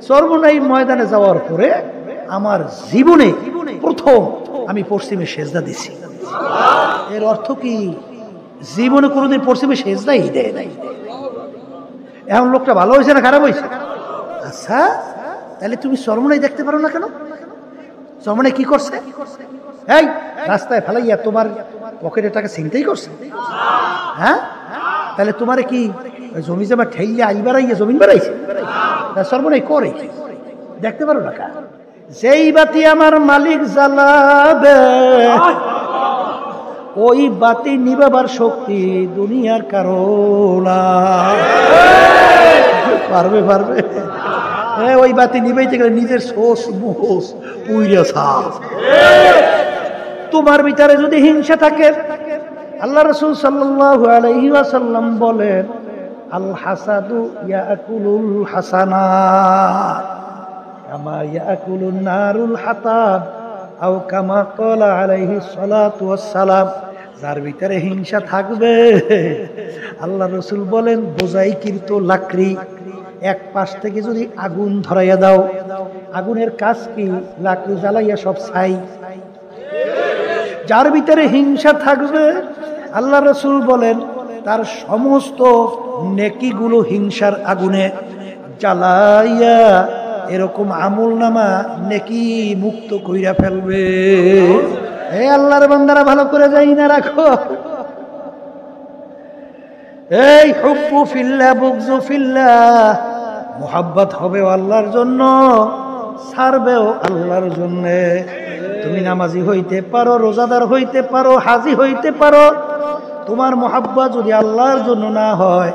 সর্বনাই ময়দানে যাওয়ার পরে আমার জীবনে প্রথম আমি পশ্চিমে সেজদা দিছি। এর অর্থ কি? জীবনে কোনোদিন পশ্চিমে সেজদাই দেয় নাই। এখন লোকটা ভালো হয়েছে না খারাপ হয়েছে? আচ্ছা, তাহলে তুমি সর্বনাই দেখতে পারো না কেন? সর্বনাই কি করছে? এই রাস্তায় ফেলাইয়া তোমার পকেটে টাকা ছিনতাই করছে? হ্যাঁ, তাহলে তোমারে কি জমি জমা ঠেইয়া আই বাড়াইয়া জমিন বাড়াইছে? সর্বনাই করে কি? দেখতে পারো না কা? যেই বাতি আমার মালিক জ্বালাবে ওই বাতি নিবাবার শক্তি দুনিয়ার কারো না। পারবে পারবে? ওই বাতি নিবাইতে গেলে নিজের সোস মুহোস পুইরা সাফ। তোমার ভিতরে যদি হিংসা থাকে, আল্লাহ রাসূল সাল্লাল্লাহু আলাইহি ওয়াসাল্লাম বলেন, আল হাসাদু ইয়াকুলুল হাসানাত কামা ইয়াকুলুন নারুল হাতাব আও কামা ক্বালা আলাইহিস সালাতু ওয়াস সালাম। যার ভিতরে হিংসা থাকবে, আল্লাহ রাসূল বলেন বোঝাইকৃত লাকড়ি এক পাশ থেকে যদি আগুন ধরাইয়া দাও, আগুনের কাজ কি? লাকড়ি জ্বালাইয়া সব ছাই। যার ভিতরে হিংসা থাকবে, আল্লাহ রাসূল বলেন তার সমস্ত নেকিগুলো হিংসার আগুনে জ্বালাইয়া এরকম আমলনামা নেকি মুক্ত কইরা ফেলবে। হে আল্লাহর বান্দারা, ভালো করে যাই না রাখো। এই হুব্বু ফিল্লাহ বুগযু ফিল্লাহ, মুহাব্বত হবে আল্লাহর জন্য, ছাড়বেও আল্লাহর জন্য। তুমি নামাজি হইতে পারো, রোজাদার হইতে পারো, হাজি হইতে পারো, তোমার মুহাব্বত যদি আল্লাহর জন্য না হয়,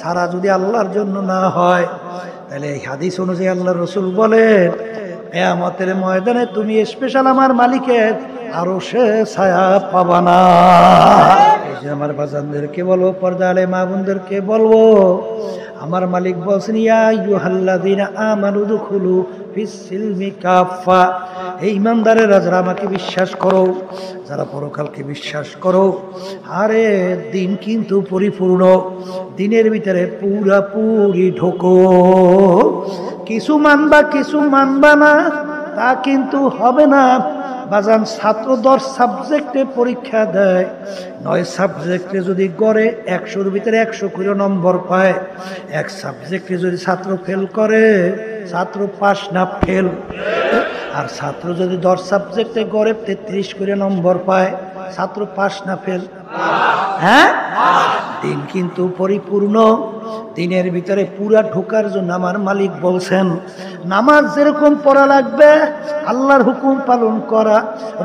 সারা যদি আল্লাহর জন্য না হয়, তাহলে এই হাদিস অনুযায়ী আল্লাহর রাসূল বলেন কিয়ামতের ময়দানে তুমি স্পেশাল আমার মালিকের আরশে ছায়া পাবা না। এই যে আমার বাজানদেরকে বলবো, পর্দা আলে মা বোনদেরকে বলবো, আমার মালিক বলছেন ইয়া আইয়ুহাল্লাযীনা আমানু দুখুলু ফিস সিলমি কাফা। এই ইমানদারেরা যারা আমাকে বিশ্বাস করো, যারা পরকালকে বিশ্বাস করো, আরে দিন কিন্তু পরিপূর্ণ, দিনের ভিতরে পুরাপুরি ঢোকো। কিছু মানবা কিছু মানবা না তা কিন্তু হবে না। বাজান, ছাত্র 10 সাবজেক্টে পরীক্ষা দেয়, 9 সাবজেক্টে যদি গড়ে 100-র ভিতরে 100 করে নম্বর পায়, এক সাবজেক্টে যদি ছাত্র ফেল করে, ছাত্র পাস না ফেল। আর ছাত্র যদি 10 সাবজেক্টে গড়ে 33 করে নম্বর পায়, ছাত্র পাস না ফেল? হ্যাঁ, দিন কিন্তু পরিপূর্ণ, দিনের ভিতরে পুরা ঢোকার জন্য আমার মালিক বলছেন নামাজ যেরকম পড়া লাগবে আল্লাহর হুকুম পালন করা,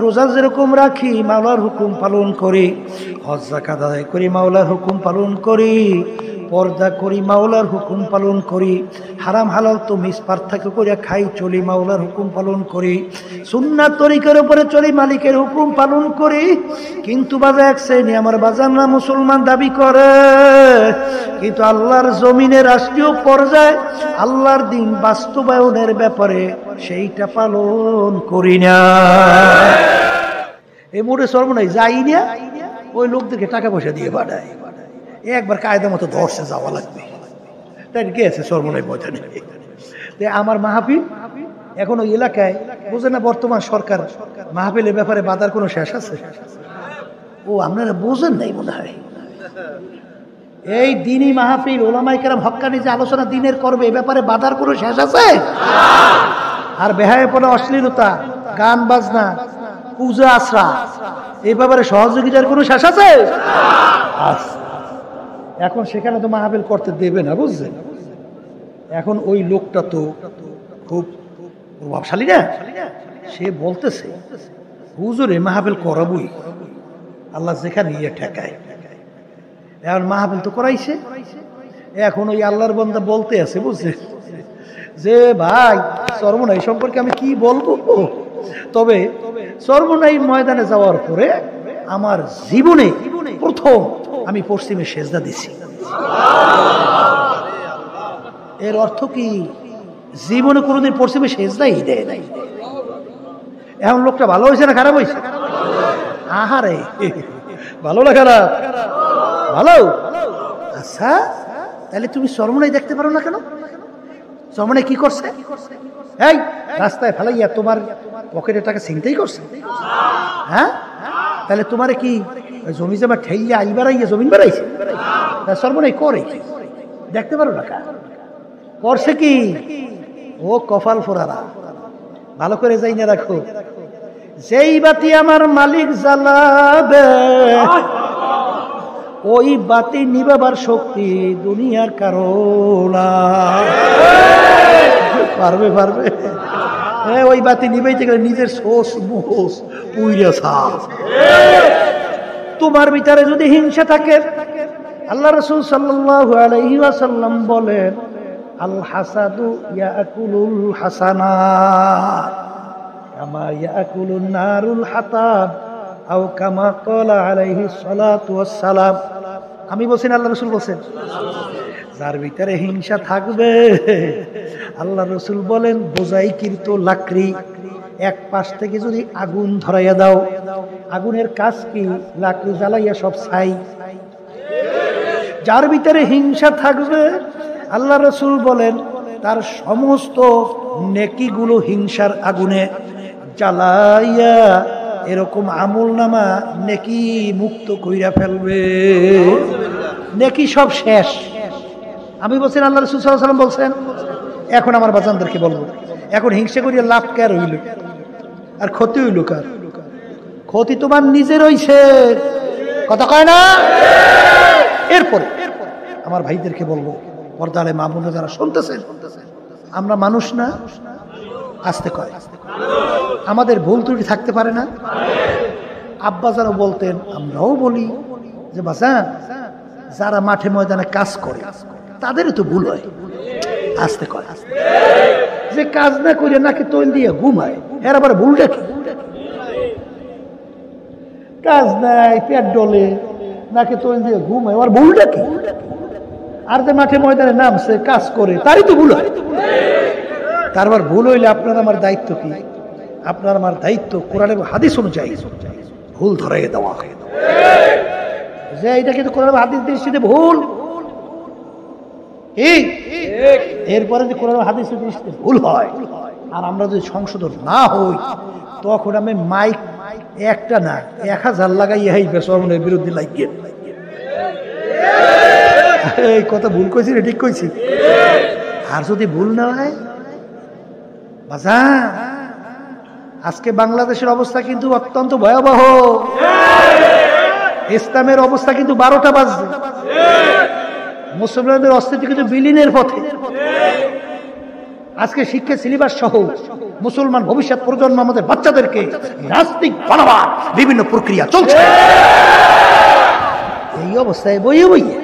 রোজা যেরকম রাখি মাওলার হুকুম পালন করি, হজ যাকাত আদায় করি মাওলার হুকুম পালন করি, পর্দা করি মাওলার হুকুম পালন করি, হারাম হালাল তো মিস পার্থক্য করে খাই চলি মাওলার হুকুম পালন করি, সুন্নাত তরিকার উপরে চলি মালিকের হুকুম পালন করি। কিন্তু বাজা এক শ্রেণী আমার বাজানরা মুসলমান দাবি করে, কিন্তু আল্লাহর জমিনে রাষ্ট্রীয় পর্যায়ে আল্লাহর দিন বাস্তবায়নের ব্যাপারে সেইটা পালন করি না। এই মোড়ে সর্বনাই যাই না, ওই লোকদেরকে টাকা পয়সা দিয়ে বাড়ায়, একবার কায়দা মতো ধর্ষে যাওয়া লাগবে, তাই গেছে সর্বনাই ময়দানে। আমার মাহফিল এখন ওই এলাকায় বোঝে না, বর্তমান সরকার মাহফিলের ব্যাপারে বাধার কোনো শেষ আছে? ও আপনারা বোঝেন নাই মনে হয়। এই দিনই মাহফিল ওলামায়ে কেরাম হক্কানি যে আলোচনা দিনের করবে, এ ব্যাপারে বাধার কোনো শেষ আছে? আর বেহায়াপনা, অশ্লীলতা, গান বাজনা, পূজা আশ্রা, এই ব্যাপারে সহযোগিতার কোনো শেষ আছে? এখন সেখানে তো মাহফিল করতে দেবে না, বুঝছেন? এখন ওই লোকটা তো খুব প্রভাবশালী না, সে বলতেছে হুজুরে মাহফিল করাবই, আল্লাহ যেখানে ইয়ে ঠেকায়। এখন মাহফিল তো করাইছে, এখন ওই আল্লাহর বান্দা বলতে আছে, বুঝছে যে ভাই সর্বনাই সম্পর্কে আমি কি বলবো, তবে সর্বনাই ময়দানে যাওয়ার পরে আমার জীবনে প্রথম আমি পশ্চিমে সেজদা দিছি। এর অর্থ কি? জীবনে কোনোদিন পশ্চিমে সেজদাই দেয় নাই। এখন লোকটা ভালো হয়েছে না খারাপ হয়েছে? আহারে, ভালো না খারাপ? ভালো। আচ্ছা, তাহলে তুমি সর্বনাই দেখতে পারো না কেন? জমনে কি করছে? এই রাস্তায় ফেলাইয়া তোমার পকেটের টাকা ছিনতাই করছে। হ্যাঁ, তাহলে তোমারে কি জমি জমা ঠেইয়া আই বাড়াইয়া জমিন বাড়াইছে? সর্বনাই করে কি দেখতে পারো না? করছে কি? ও কপাল ফোরারা, ভালো করে যাই না রাখো। যেই বাতি আমার মালিক জ্বালাবে, ওই বাতি নিবাবার শক্তি দুনিয়ার কারো না। পারবে পারবে? হ্যাঁ, ওই বাতি নিবাইতে গেলে নিজের সোস মোস পুইরা সাফ। তোমার ভিতরে যদি হিংসা থাকে, আল্লাহ রাসূল সাল্লাল্লাহু আলাইহি ওয়াসাল্লাম বলেন, আল হাসাদু ইয়াকুলুল হাসানাত কামা ইয়াকুলুন নারুল হাতাব আও কামা ক্বালা আলাইহিস সালাতু ওয়াস সালাম। আমি বলছেন, আল্লাহ রাসূল বলছেন, যার ভিতরে হিংসা থাকবে, আল্লাহ রাসূল বলেন, বোঝাইকৃত লাকড়ি এক পাশ থেকে যদি আগুন ধরাইয়া দাও, আগুনের কাজ কি? লাকড়ি জ্বালাইয়া সব ছাই। যার ভিতরে হিংসা থাকবে, আল্লাহ রাসূল বলেন, তার সমস্ত নেকিগুলো হিংসার আগুনে জ্বালাইয়া এরকম আমলনামা নেকি মুক্ত কইরা ফেলবে। নেকি সব শেষ। আমি বলছেন, আল্লাহ রাসূল সাল্লাল্লাহু আলাইহি ওয়াসাল্লাম বলছেন। এখন আমার বাচ্চাদেরকে বলবো, এখন হিংসা করিয়া লাভ কার হইল আর ক্ষতি হইল কার? ক্ষতি তোমার নিজের হইছে, কথা কয় না? এরপরে আমার ভাইদেরকে বলবো, পর্দারে মা বোনেরা যারা শুনতেছেন, আমরা মানুষ না? আসতে কয়, আমাদের ভুল ত্রুটি থাকতে পারে না? আব্বা যারা বলতেন, আমরাও বলি যে বাজান, যারা মাঠে ময়দানে কাজ করে তাদেরও তো ভুল হয়। আসতে কয়, যে কাজ না করে নাকি তৈল দিয়ে ঘুমায়, এর আবার ভুলটা কি? কাজ নাই, পেট ডলে, নাকি তৈল দিয়ে ঘুমায়, আর ভুলটা কি? আর যে মাঠে ময়দানে নামছে, কাজ করে, তারই তো ভুল হয়। তারপর ভুল হইলে আপনার আমার দায়িত্ব কি? আপনার আমার দায়িত্ব কোরআন এবং হাদিস অনুযায়ী ভুল ধরাই দেওয়া, যে এটা কিন্তু কোরআন এবং হাদিস দৃষ্টিতে ভুল। এরপরে যে কোরআন এবং হাদিস দৃষ্টিতে ভুল হয়, আর আমরা যদি সংশোধন না হই, তখন আমি মাইক একটা না 1000 লাগাইয়াই বেসরমের বিরুদ্ধে লাগিয়ে। এই কথা ভুল কইছি না ঠিক কইছি? আর যদি ভুল না হয়, বাজান, আজকে বাংলাদেশের অবস্থা কিন্তু অত্যন্ত ভয়াবহ। ইসলামের অবস্থা কিন্তু 12টা বাজছে। মুসলমানদের অস্তিত্ব কিন্তু বিলীনের পথে। আজকে শিক্ষা সিলেবাস সহ মুসলমান ভবিষ্যৎ প্রজন্ম, আমাদের বাচ্চাদেরকে নাস্তিক বানাবার বিভিন্ন প্রক্রিয়া চলছে। এই অবস্থায় বইয়ে বইয়ে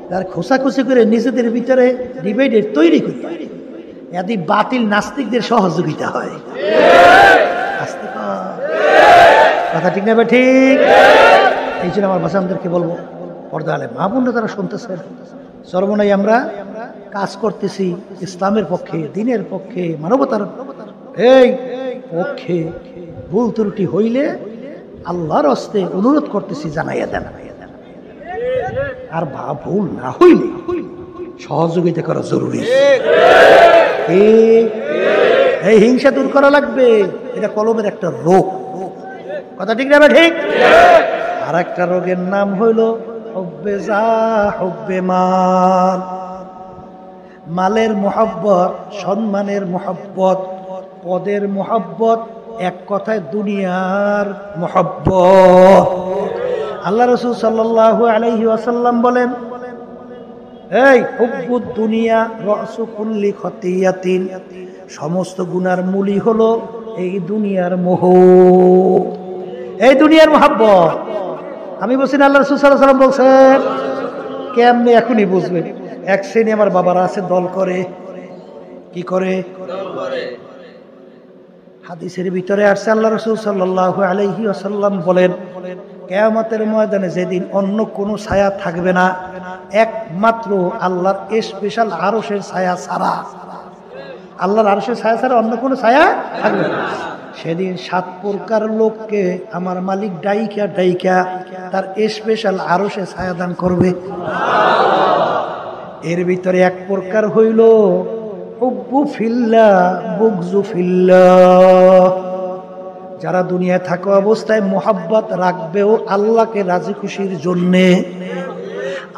তার খোসাখুসি করে নিজেদের ভিতরে ডিভাইডেড তৈরি করি, এদি বাতিল নাস্তিকদের সহযোগিতা হয়। কথা ঠিক না? ঠিক। এই জন্য আমার বাচ্চাদেরকে বলবো, পর্দা আলে মা বোনরা তারা শুনতেছেন, সর্বনাই আমরা কাজ করতেছি ইসলামের পক্ষে, দিনের পক্ষে, মানবতার এই পক্ষে। ভুল ত্রুটি হইলে আল্লাহর হস্তে অনুরোধ করতেছি, জানাইয়া দেন। আর ভুল না হইলে সহযোগিতা করা জরুরি। এই হিংসা দূর করা লাগবে, এটা কলমের একটা রোগ। কথা ঠিক না? ঠিক। আর একটা রোগের নাম হইল হুব্বে জাহ, হুব্বে মাল। মালের মোহাব্বত, সম্মানের মোহাব্বত, পদের মোহাব্বত, এক কথায় দুনিয়ার মোহাব্বত। আল্লাহ রাসূল সাল্লাল্লাহু আলাইহি ওয়াসাল্লাম বলেন, এই হুব্বুদ দুনিয়া রাসু কুল্লি খতিয়াতিন, সমস্ত গুনার মূলই হলো এই দুনিয়ার মোহ, এই দুনিয়ার মোহাব্বত। আমি বলছি না, আল্লাহ রাসূল সাল্লাল্লাহু আলাইহি ওয়াসাল্লাম বলছেন। কেমনে? এখনই বুঝবেন। এক শ্রেণী আমার বাবারা আছে, দল করে। কি করে? হাদিসের ভিতরে আসছে, আল্লাহ রাসূল সাল্লাল্লাহু আলাইহি ওয়াসাল্লাম বলেন, কিয়ামতের ময়দানে যেদিন অন্য কোনো ছায়া থাকবে না, একমাত্র আল্লাহর স্পেশাল আরশের ছায়া ছাড়া, আল্লাহর আরশের ছায়া ছাড়া অন্য কোনো ছায়া থাকবে না। সেদিন 7 প্রকার লোককে আমার মালিক ডাইকা ডাইকা তার স্পেশাল আরশে ছায়া দান করবে। এর ভিতরে এক প্রকার হইল হুব্বু ফিল্লাহ বুগযু ফিল্লাহ। যারা দুনিয়ায় থাকা অবস্থায় মোহাব্বত রাখবেও আল্লাহকে রাজি খুশির জন্যে,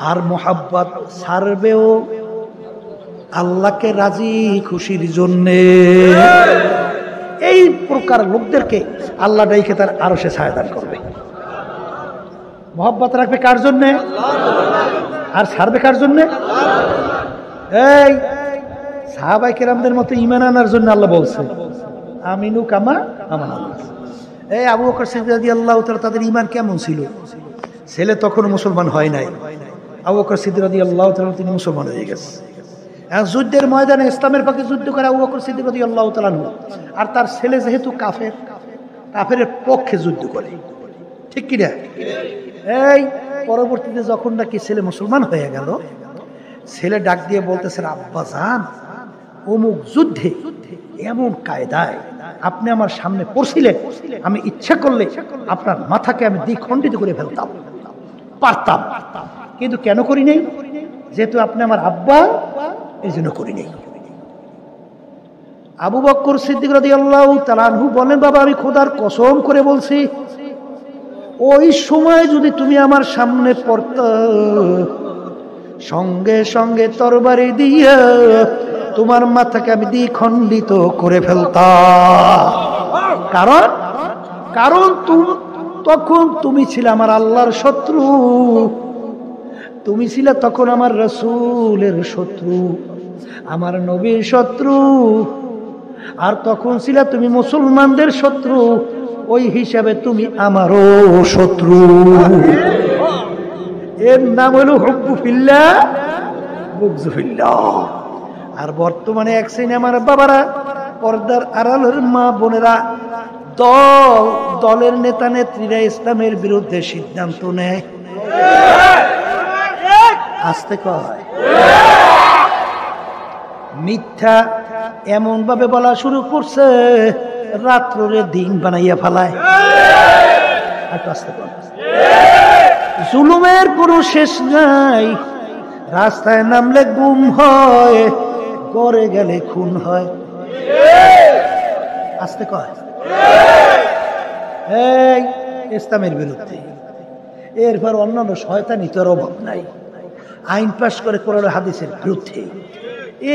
আর মোহাব্বত ছাড়বেও আল্লাহকে রাজি খুশির জন্যে। এই প্রকার লোকদেরকে আল্লাহ ডাইকে তার আরশে ছায়া দান করবে। মোহাব্বত রাখবে কার জন্যে? আর ছাড়বে কার জন্যে? এই সাহাবায়ে কেরামদের মতো ঈমান আনার জন্য আল্লাহ বলছে আমিনু কামা আমানা। এই আবু বকর সিদ্দিক রাদিয়াল্লাহু তাআলা তাদের ঈমান কেমন ছিল? ছেলে তখন মুসলমান হয় নাই, আবু বকর সিদ্দিক রাদিয়াল্লাহু তাআলা তিনি মুসলমান হয়ে গেছে। যুদ্ধের ময়দানে ইসলামের পক্ষে যুদ্ধ করে আবু বকর সিদ্দিক রাদিয়াল্লাহু তাআলা, আর তার ছেলে যেহেতু কাফের, কাফেরের পক্ষে যুদ্ধ করে, ঠিক কি না? এই পরবর্তীতে যখন নাকি ছেলে মুসলমান হয়ে গেল, ছেলে ডাক দিয়ে বলতেছেন আব্বা জান অমুক যুদ্ধে এমন কায়দায় আপনি আমার সামনে পড়ছিলেন, আমি ইচ্ছা করলে আপনার মাথাকে আমি দ্বিখণ্ডিত করে ফেলতাম, পারতাম, কিন্তু কেন করি নাই? যেহেতু আপনি আমার আব্বা, এই জন্য করি নাই। আবু বকর সিদ্দিক রাদিয়াল্লাহু তাআলা আনহু বলেন, বাবা আমি খোদার কসম করে বলছি, ওই সময় যদি তুমি আমার সামনে পড়তা, সঙ্গে সঙ্গে তরবারি দিয়ে তোমার মাথাকে আমি দ্বিখণ্ডিত করে ফেলতাম। কারণ তখন তুমি ছিলে আমার আল্লাহর শত্রু, তুমি ছিলে তখন আমার রাসূলের শত্রু, আমার নবীর শত্রু, আর তখন ছিলে তুমি মুসলমানদের শত্রু, ওই হিসাবে তুমি আমারও শত্রু। এর নাম হলো হুব্বু ফিল্লাহ বুগযু ফিল্লাহ। আর বর্তমানে এক শ্রেণী আমার বাবারা, পর্দার আড়ালের মা বোনেরা, দলের নেতা নেত্রীরা ইসলামের বিরুদ্ধে সিদ্ধান্ত নেয়, আসতে কয় মিথ্যা এমন ভাবে বলা শুরু করছে রাত্রে দিন বানাইয়া ফেলায়। জুলুমের কোনো শেষ নাই, রাস্তায় নামলে গুম হয়, গড়ে গেলে খুন হয়। আসতে কয় এই ইসলামের বিরুদ্ধে। এরপর অন্যান্য শয়তানি তোর অভাব নাই, আইন পাশ করে কোরআন হাদিসের বিরুদ্ধে।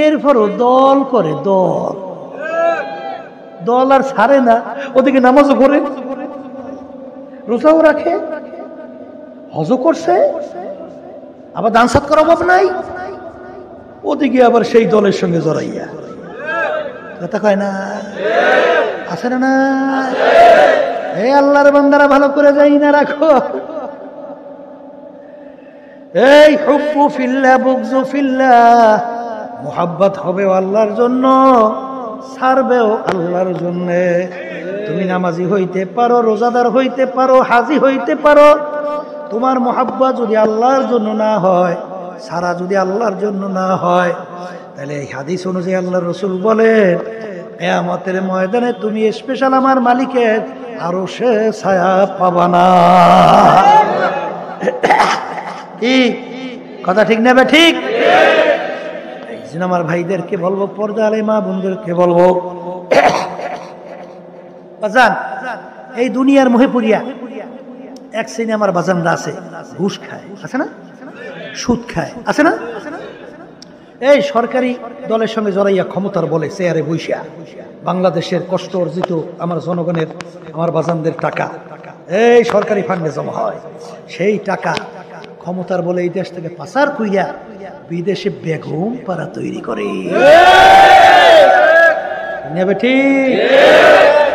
এরপরও দল করে, দল আর ছাড়ে না, ওদিকে নামাজও করে, রোজাও রাখে, হজও করছে, আবার দান সৎকার অভাব নাই, ওদিকে আবার সেই দলের সঙ্গে জড়াইয়া কথা কয় না, আছে না? এই আল্লাহর বান্দারা ভালো করে যাই না রাখো। এই হুব্বু ফিল্লাহ বুগযু ফিল্লাহ, মুহাব্বত হবে আল্লাহর জন্য, ছাড়বেও আল্লাহর জন্য। তুমি নামাজি হইতে পারো, রোজাদার হইতে পারো, হাজি হইতে পারো, তোমার মুহাব্বত যদি আল্লাহর জন্য না হয়, সারা যদি আল্লাহর জন্য না হয়, তাহলে এই হাদিস অনুযায়ী আল্লাহর রাসূল বলেন কিয়ামতের ময়দানে তুমি স্পেশাল আমার মালিকের আরশে ছায়া পাবা না। কি কথা ঠিক না? ঠিক। এই জন্য আমার ভাইদেরকে বলবো, পর্দা আলে মা বোনদেরকে বলবো, বাজান এই দুনিয়ার মোহে পড়িয়া এক শ্রেণী আমার বাজানরা আছে, ঘুষ খায়, আছে না? সুদ খায়, আছে না? এই সরকারি দলের সঙ্গে জড়াইয়া ক্ষমতার বলে চেয়ারে বইসা বাংলাদেশের কষ্ট অর্জিত আমার জনগণের, আমার বাজানদের টাকা এই সরকারি ফান্ডে জমা হয়, সেই টাকা ক্ষমতার বলে এই দেশ থেকে পাচার কইরা বিদেশে বেগম পাড়া তৈরি করে নেবে। ঠিক।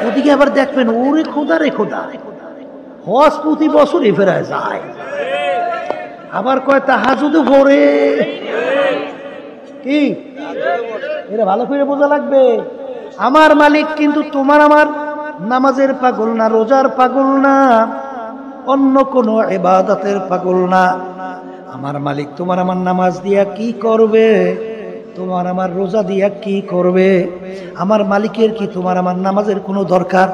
ওদিকে আবার দেখবেন ওরে খোদা রে খোদা, হজ প্রতি বছরই ফেরায় যায়, আবার কয় তাহাজ্জুদও পড়ে। কি এটা ভালো করে বোঝা লাগবে। আমার মালিক কিন্তু তোমার আমার নামাজের পাগল না, রোজার পাগল না, অন্য কোনো ইবাদতের পাগল না। আমার মালিক তোমার আমার নামাজ দিয়া কি করবে, তোমার আমার রোজা দিয়া কি করবে? আমার মালিকের কি তোমার আমার নামাজের কোনো দরকার?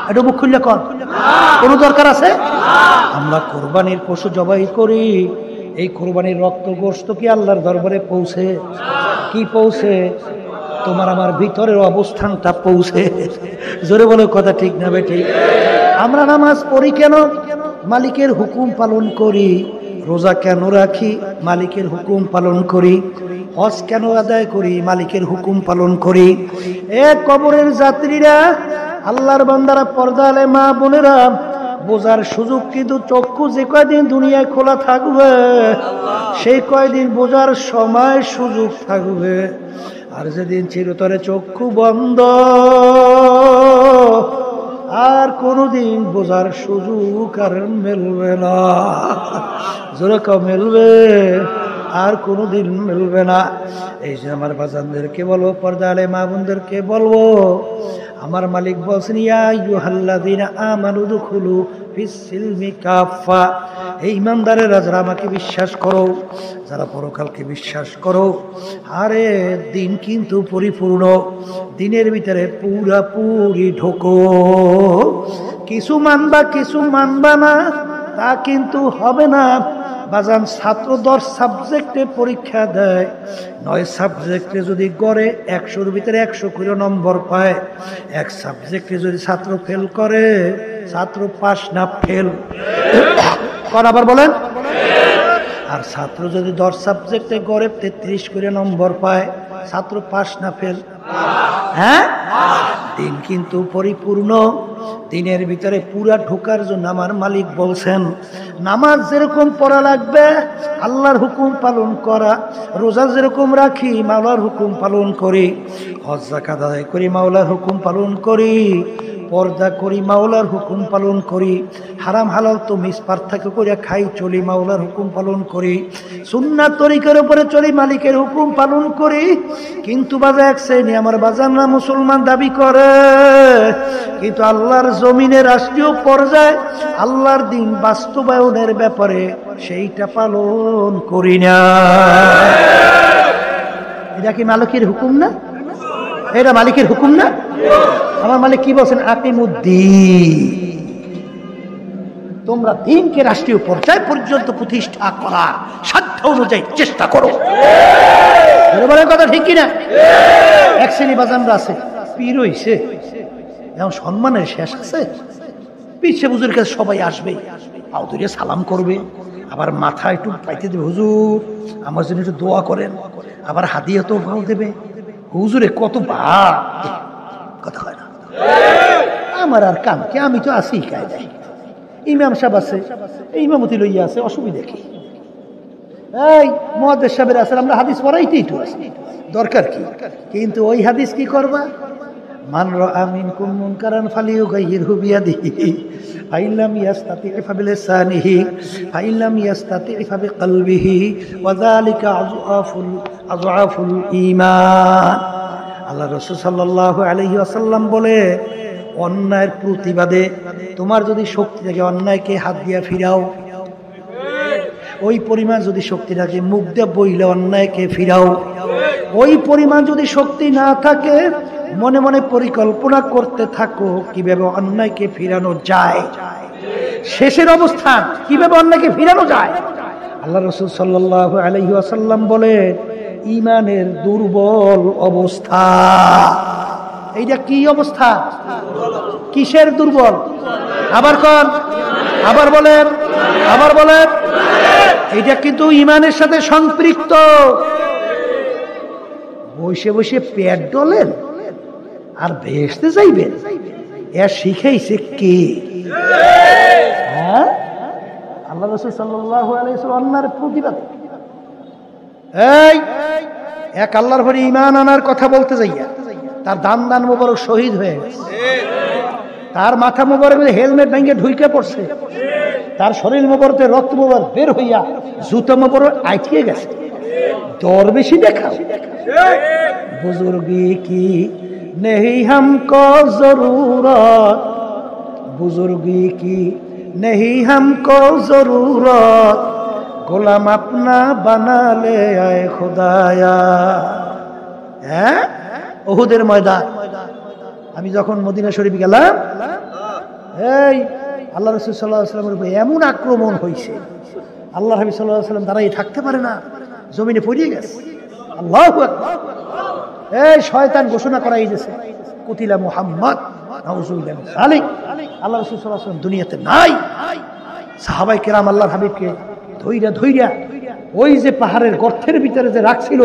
এটা মুখ খুললে কর, কোনো দরকার আছে? আমরা কোরবানির পশু জবাই করি, এই কোরবানির রক্ত গোশত কি আল্লাহর দরবারে পৌঁছে? কি পৌঁছে? তোমার আমার ভিতরের অবস্থানটা পৌঁছে। জোরে বলো কথা ঠিক না বেঠিক? আমরা নামাজ পড়ি কেন? মালিকের হুকুম পালন করি। রোজা কেন রাখি? মালিকের হুকুম পালন করি। হজ কেন আদায় করি? মালিকের হুকুম পালন করি। এ কবরের যাত্রীরা, আল্লাহর বান্দারা, পর্দা আলে মা বোনেরা, বোঝার সুযোগ কিন্তু চক্ষু যে কয়দিন দুনিয়ায় খোলা থাকবে সেই কয়দিন বোঝার সময় সুযোগ থাকবে। আর যেদিন চিরতরে চক্ষু বন্ধ, আর কোনদিন বোঝার সুযোগ আর মিলবে না। জোরে কও মিলবে? আর কোনদিন মিলবে না। এই যে আমার বাজানদেরকে বলবো, পর্দা আলে মা বোনদেরকে বলবো, আমার মালিক বলছেন, ইয়া আইয়ুহাল্লাযীনা আমানু দুখুলু ফিস-সিলমি কাফা। এই ঈমানদারেরা, যারা আমাকে বিশ্বাস করো, যারা পরকালকে বিশ্বাস করো, আরে দিন কিন্তু পরিপূর্ণ, দিনের ভিতরে পুরাপুরি ঢোকো। কিছু মানবা কিছু মানবা না তা কিন্তু হবে না। বাজান, ছাত্র 10 সাবজেক্টে পরীক্ষা দেয়, 9 সাবজেক্টে যদি গড়ে 100-র ভিতরে 100 করে নম্বর পায়, এক সাবজেক্টে যদি ছাত্র ফেল করে, ছাত্র পাস না ফেল? কোন আবার বলেন? আর ছাত্র যদি 10 সাবজেক্টে গড়ে 33 করে নম্বর পায়, ছাত্র পাস না ফেল? হ্যাঁ, দিন কিন্তু পরিপূর্ণ। দিনের ভিতরে পুরা ঢোকার জন্য আমার মালিক বলছেন, নামাজ যেরকম পড়া লাগবে, আল্লাহর হুকুম পালন করা, রোজা যেরকম রাখি, মাওলার হুকুম পালন করি, হজ যাকাত আদায় করি, মাওলার হুকুম পালন করি, পর্দা করি, মাওলার হুকুম পালন করি, হারাম হালাল তো মিস পার্থক্য করে খাই চলি, মাওলার হুকুম পালন করি, সুন্নাত তরিকার উপরে চলি, মালিকের হুকুম পালন করি। কিন্তু বাজা এক শ্রেণী আমার বাজানরা মুসলমান দাবি করে, কিন্তু আল্লাহর জমিনে রাষ্ট্রীয় পর্যায়ে আল্লাহর দিন বাস্তবায়নের ব্যাপারে সেইটা পালন করি না। এটা কি মালিকের হুকুম না? এটা মালিকের হুকুম না? আমার মালিক কি বলছেন? আকিমুদ্দিন, তোমরা দিনকে রাষ্ট্রীয় পর্যায় পর্যন্ত প্রতিষ্ঠা করার সাধ্য অনুযায়ী চেষ্টা করো। বলে কথা ঠিক কিনা? এক শ্রেণী বাজানরা আছে, পীর হইছে, যেমন সম্মানের শেষ আছে, পিছে হুজুরের কাছে সবাই আসবে, পাও ধরে সালাম করবে, আবার মাথা একটু পাইতে দেবে, হুজুর আমার জন্য একটু দোয়া করেন, আবার হাদিয়া তো ভাও দেবে। হুজুরে কত ভাব, কথা হয় না। আমার আর কাম কি, আমি তো আছি কায়দায়। ইমাম সাহেব আছে, ইমামতি লইয়া আছে, অসুবিধা কি? এই মুহাদ্দিস সাহেবের আছে, আমরা হাদিস পড়াইতেই তো আছি, দরকার কি? কিন্তু ওই হাদিস কি করবা? মান রাআ মিনকুম মুনকারান ফালিয়ুগাইয়িরহু বিয়াদিহি ফাইন লাম ইয়াস্তাতি' ফাবিলিসানিহি ফাইন লাম ইয়াস্তাতি' ফাবিকলবিহি ওয়া যালিকা আযআফুল ঈমান। আল্লাহ রাসূল সাল্লাল্লাহু আলাইহি ওয়াসাল্লাম বলে, অন্যায়ের প্রতিবাদে তোমার যদি শক্তি থাকে, অন্যায়কে হাত দিয়া ফিরাও। ওই পরিমাণ যদি শক্তি থাকে, মুখ দিয়ে বইলে অন্যায়কে ফিরাও। ওই পরিমাণ যদি শক্তি না থাকে, মনে মনে পরিকল্পনা করতে থাকো কিভাবে অন্যায়কে ফিরানো যায়। শেষের অবস্থান কিভাবে অন্যায়কে ফিরানো যায়। আল্লাহ রাসূল সাল্লাল্লাহু আলাইহি ওয়াসাল্লাম বলে, ঈমানের দুর্বল অবস্থা। এইটা কি অবস্থা? কিসের দুর্বল? আবার কোন? আবার বলেন, আবার বলেন। এইটা কিন্তু ঈমানের সাথে সম্পৃক্ত। বসে বসে পেট ডলেন আর ভেস্তে যাইবেন, এর শিখাইছে কে? হ্যাঁ, আল্লাহ রাসূল সাল্লাল্লাহু আলাইহি ওয়াসাল্লাম অন্যায়ের প্রতিবাদ। এই এক আল্লাহর ঘরে ঈমান আনার কথা বলতে যাইয়া তার দান মোবারক শহীদ হয়ে গেছে, তার মাথা মোবারক হেলমেট ভেঙে ঢুকে পড়ছে, তার শরীর মোবারকে রক্ত মোবারক বের হইয়া জুতা মোবারক আটকে গেছে। দর বেশি দেখাও। বুজুর্গি কি नहीं हमको जरूरत, बुजुर्गी की नहीं हमको जरूरत, গোলাম अपना बना ले आए खुदाया। হ্যাঁ, উহুদের ময়দান। আমি যখন মদিনা শরীফ গেলাম, এই আল্লাহ রাসূল সাল্লাল্লাহু আলাইহি ওয়াসাল্লামের উপর এমন আক্রমণ হয়েছে, আল্লাহ নবী সাল্লাল্লাহু আলাইহি ওয়াসাল্লাম দাঁড়িয়ে থাকতে পারে না, জমিনে পড়ে গেছে। আল্লাহু আকবার। এই শয়তান ঘোষণা করাই দিয়েছে কুতিলা মুহাম্মদ নাউজুবিল্লাহ মিন যালিক। আল্লাহ রাসূল সাল্লাল্লাহু আলাইহি ওয়াসাল্লাম দুনিয়াতে নাই। সাহাবায়ে কেরাম আল্লাহর হাবিবকে ধইরা ধইরা ওই যে পাহাড়ের গর্তের ভিতরে যে রাখছিল,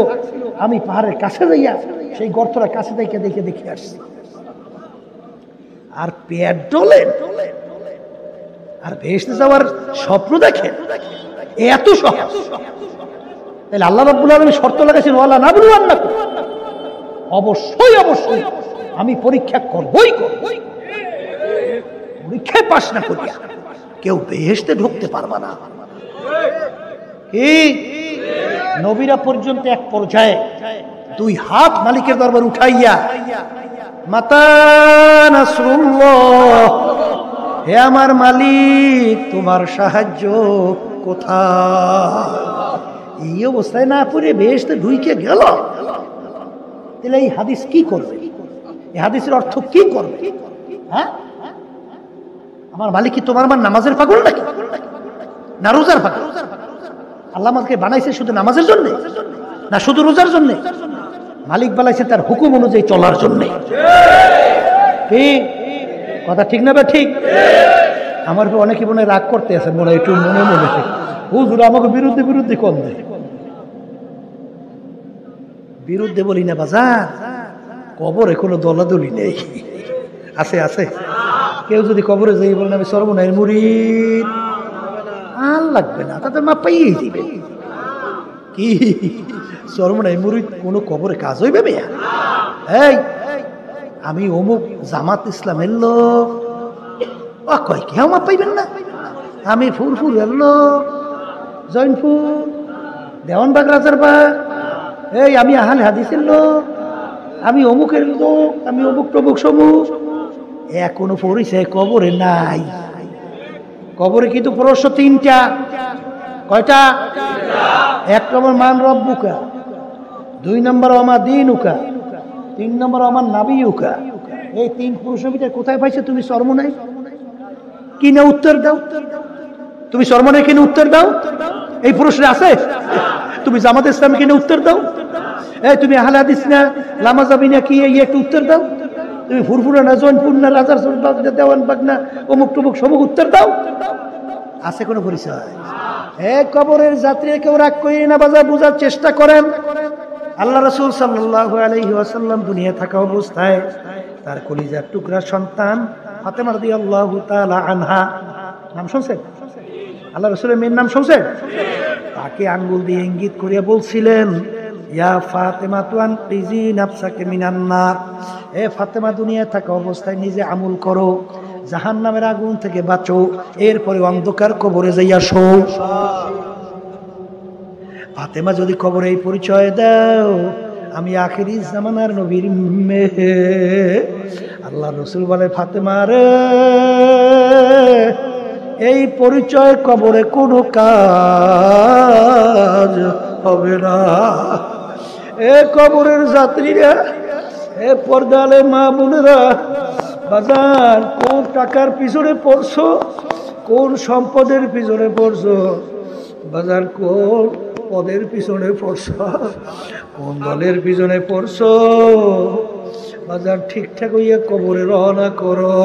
আমি পাহাড়ের কাছে যাইয়া সেই গর্তটা কাছে দেখে দেখে দেখে আসছি। আর পেট ডলে আর বেহেশতে যাওয়ার স্বপ্ন দেখেন, এত সহজ। তাহলে আল্লাহ রাব্বুল আলামিন শর্ত লাগাইছেন ওয়ালা নাবলুয়ান্নাকুম, অবশ্যই অবশ্যই আমি পরীক্ষা করবই করব। পরীক্ষায় পাস না করিয়া কেউ বেহেশতে ঢুকতে পারবে না। কি নবীরা পর্যন্ত এক পর্যায়ে দুই হাত মালিকের দরবার উঠাইয়া মাতা নাসরুল্লাহ, হে আমার মালিক তোমার সাহায্য কোথায়, এই অবস্থায় না পড়ে বেহেশতে ঢুকে গেল। তাহলে এই হাদিস কি করবে? এই হাদিসের অর্থ কি করবে? হ্যাঁ, আমার মালিক কি তোমার আমার নামাজের পাগল নাকি, না রোজার পাগল? আল্লাহ আমাকে বানাইছে শুধু নামাজের জন্য না শুধু রোজার জন্য? মালিক বানাইছে তার হুকুম অনুযায়ী চলার জন্য। ঠিক কথা ঠিক না? ঠিক। আমার অনেকে মনে রাগ করতে আছেন, মনে একটু মনে মনে হুজুর আমাকে বিরুদ্ধে বিরুদ্ধে কোন দেয়। বিরুদ্ধে বলি না বাজার, কবরে কোনো দলাদলি নেই। আছে আছে, কেউ যদি কবরে যাই বলেন আমি সর্বনায়ের মুরিদ, আর লাগবে না, তাদের মা পাইয়েই দিবে। কি সর্বনায়ের মুরিদ কোনো কবরে কাজ হইবে মেয়া? এই আমি অমুক জামাত ইসলামের লোক, কয় কেউ মা পাইবেন না? আমি ফুরফুরের লোক, জৈনপুর দেওয়ানবাগ রাজারবাগ, এই আমি আহলে হাদিসের লোক, আমি অমুকের লোক, আমি অমুক প্রমুখ সমুক, এখনো পরিচয় কবরে নাই। কবরে কিন্তু প্রশ্ন তিনটা। কয়টা? এক নম্বর মান রব্বুকা, দুই নম্বর আমার দিনুকা, তিন নম্বর আমার নাবিয়ুকা। এই তিন প্রশ্নের ভিতরে কোথায় পাইছে তুমি সর্বনাই? কিনে উত্তর দাও। তুমি সর্বনাই কিনে উত্তর দাও, এই প্রশ্নে আছে? তুমি জামাত ইসলাম কিনে উত্তর দাও। এই তুমি আহলে হাদিস না, লামা যাবি না, কি এই একটু উত্তর দাও। তুমি ফুরফুরা না, জৈনপুর না, রাজার দেওয়ানবাগ না, অমুক টমুক সমুক উত্তর দাও। আছে কোনো পরিচয়? কবরের যাত্রী কেউ রাগ করি না বাজার, বোঝার চেষ্টা করেন। আল্লাহ রাসূল সাল্লাল্লাহু আলাইহি ওয়াসাল্লাম দুনিয়া থাকা অবস্থায় তার কলিজার টুকরা সন্তান ফাতেমা রাদিয়াল্লাহু তাআলা আনহা, নাম শুনছেন? আল্লাহ রাসূলের মেয়ের নাম শুনছেন? তাকে আঙ্গুল দিয়ে ইঙ্গিত করিয়া বলছিলেন ইয়া ফাতেমা তুয়ান তিজি নাফসাকে মিনান নার, এ ফাতেমা দুনিয়া থাকা অবস্থায় নিজে আমল করো, জাহান্নামের আগুন থেকে বাঁচো, এরপরে অন্ধকার কবরে যাইয়া শো। ফাতেমা যদি কবরে এই পরিচয় দাও আমি আখিরি জামানার নবীর মেয়ে, আল্লাহ রাসূল বলে ফাতেমা রে, এই পরিচয় কবরে কোনো কাজ হবে না। এ কবরের যাত্রীরা, এ পর্দালে মা বোনেরা, বাজার কোন টাকার পিছনে পড়ছো, কোন সম্পদের পিছনে পড়ছো, বাজার কোন পদের পিছনে পড়ছো, কোন দলের পিছনে পড়ছো, বাজার ঠিকঠাক হইয়া কবরে রওনা করো।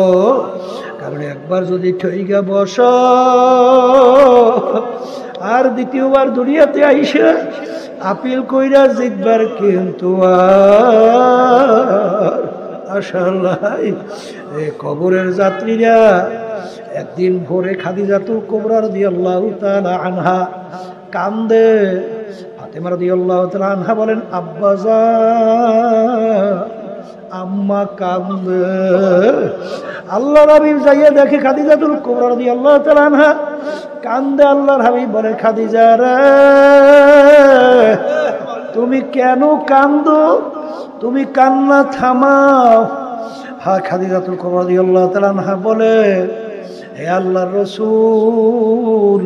কারণ একবার যদি ঠইগা বস আর দ্বিতীয়বার দুনিয়াতে আইসা আপিল কইরা জিতবার কিন্তু আর আশা নাই। এই কবরের যাত্রীরা একদিন ভোরে খাদিজাতুল কুবরা রাদিয়াল্লাহু তাআলা আনহা কান্দে। ফাতেমা রাদিয়াল্লাহু তাআলা আনহা বলেন আব্বাজান, আম্মা কান্দে। আল্লাহর হাবিব যাইয়া দেখে খাদিজাতুল কুবরা রাদিয়াল্লাহু তাআলা আনহা কান্দে। আল্লাহর হাবিব বলে খাদিজা রে, তুমি কেন কান্দো? তুমি কান্না থামাও। হ্যাঁ, খাদিজাতুল কুবরা রাদিয়াল্লাহু তাআলা আনহা বলে হে আল্লাহর রাসূল,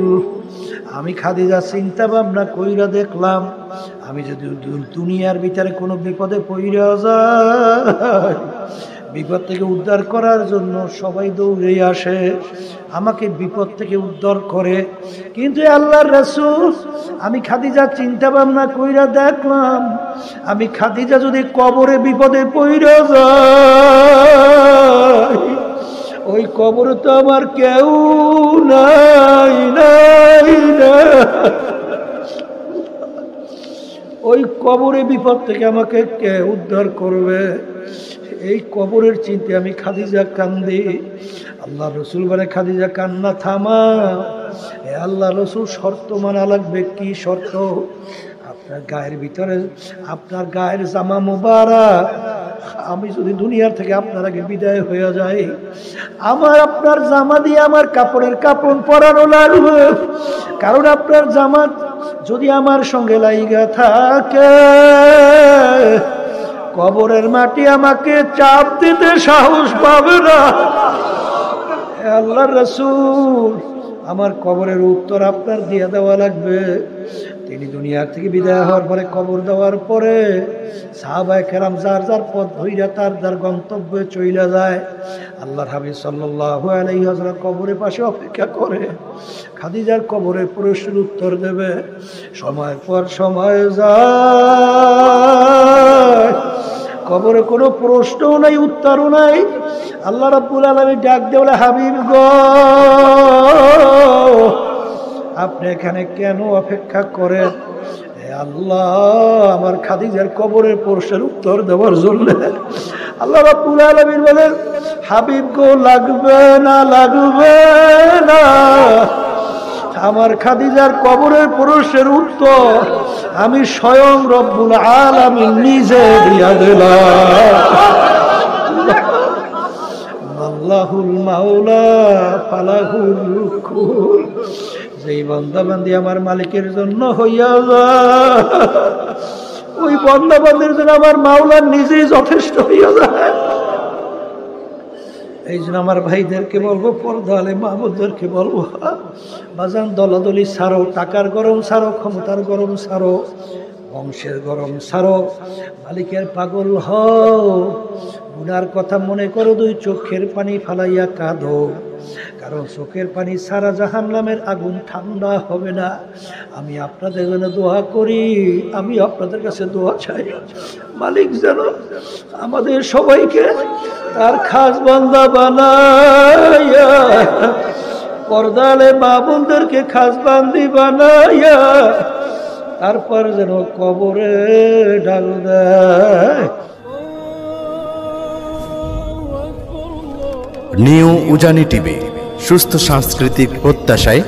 আমি খাদিজা চিন্তা ভাবনা কইরা দেখলাম আমি যদি দুনিয়ার ভিতরে কোনো বিপদে পইরা যাই, বিপদ থেকে উদ্ধার করার জন্য সবাই দৌড়ে আসে, আমাকে বিপদ থেকে উদ্ধার করে। কিন্তু আল্লাহর রাসূল, আমি খাদিজা চিন্তা ভাবনা কইরা দেখলাম, আমি খাদিজা যদি কবরে বিপদে পইরা যাই, ওই কবরে তো আমার কেউ নাই নাই না, ওই কবরে বিপদ থেকে আমাকে কে উদ্ধার করবে? এই কবরের চিন্তা আমি খাদিজা কান্দি। আল্লাহ রসুল বলে, খাদিজা কান্না থামা, এ আল্লাহ রসুল শর্ত মানা লাগবে। কি শর্ত? আপনার গায়ের ভিতরে, আপনার গায়ের জামা মুবারক, আমি যদি দুনিয়ার থেকে আপনার আগে বিদায় হয়ে যাই, আমার আপনার জামা দিয়ে আমার কাপড়ের কাপড় পরানো লাগবে। কারণ আপনার জামা যদি আমার সঙ্গে লাইগা থাকে, কবরের মাটি আমাকে চাপ দিতে সাহস পাবে না। আল্লাহর রাসূল, আমার কবরের উত্তর আপনার দিয়ে দেওয়া লাগবে। তিনি দুনিয়ার থেকে বিদায় হওয়ার পরে, কবর দেওয়ার পরে সাহাবায়ে কেরাম যার যার পথ ধইরা তার যার গন্তব্যে চইলা যায়। আল্লাহর হাবিব সাল্লাল্লাহু আলাইহি ওয়াসাল্লাম কবরের পাশে অপেক্ষা করে, খাদিজার কবরের প্রশ্নের উত্তর দেবে। সময়ের পর সময় যায়, কবরে কোনো প্রশ্নও নাই, উত্তরও নাই। আল্লাহ রাব্বুল আলামিন ডাক দিয়ে বলে, হাবিব গো, আপনি এখানে কেন অপেক্ষা করেন? হে আল্লাহ, আমার খাদিজার কবরের প্রশ্নের উত্তর দেওয়ার জন্য। আল্লাহ রাব্বুল আলামিন বলেন, হাবিব গো, লাগবে না, লাগবে না, আমার খাদিজার কবরের প্রশ্নের উত্তর আমি স্বয়ং রব্বুল আলামিন নিজে দিয়া দিলাম। আল্লাহুল মাওলা ফালাহুল রুকুল। যেই বান্দাবান্দি আমার মালিকের জন্য হইয়া যায়, ওই বান্দাবান্দির জন্য আমার মাওলা নিজেই যথেষ্ট হইয়া যায়। এই জন্য আমার ভাইদেরকে বলবো, পর্দা আলে মাহবুবদেরকে বলবো, বাজান দলাদলি ছাড়ো, টাকার গরম ছাড়ো, ক্ষমতার গরম ছাড়ো, বংশের গরম ছাড়ো, মালিকের পাগল হও। গুনার কথা মনে করো, দুই চোখের পানি ফালাইয়া কাঁদো, কারণ চোখের পানি ছাড়া জাহান্নামের আগুন ঠান্ডা হবে না। আমি আপনাদের জন্য দোয়া করি, আমি আপনাদের কাছে দোয়া চাই, মালিক যেন আমাদের সবাইকে তার খাস বান্দা বানাইয়া, পর্দালে মা বোনদেরকে খাস বান্দি বানাইয়া তারপর যেন কবরে ডাল দেয়। নিউ উজানি টিভি, সুস্থ সাংস্কৃতিক প্রত্যাশায়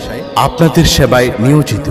আপনাদের সেবায় নিয়োজিত।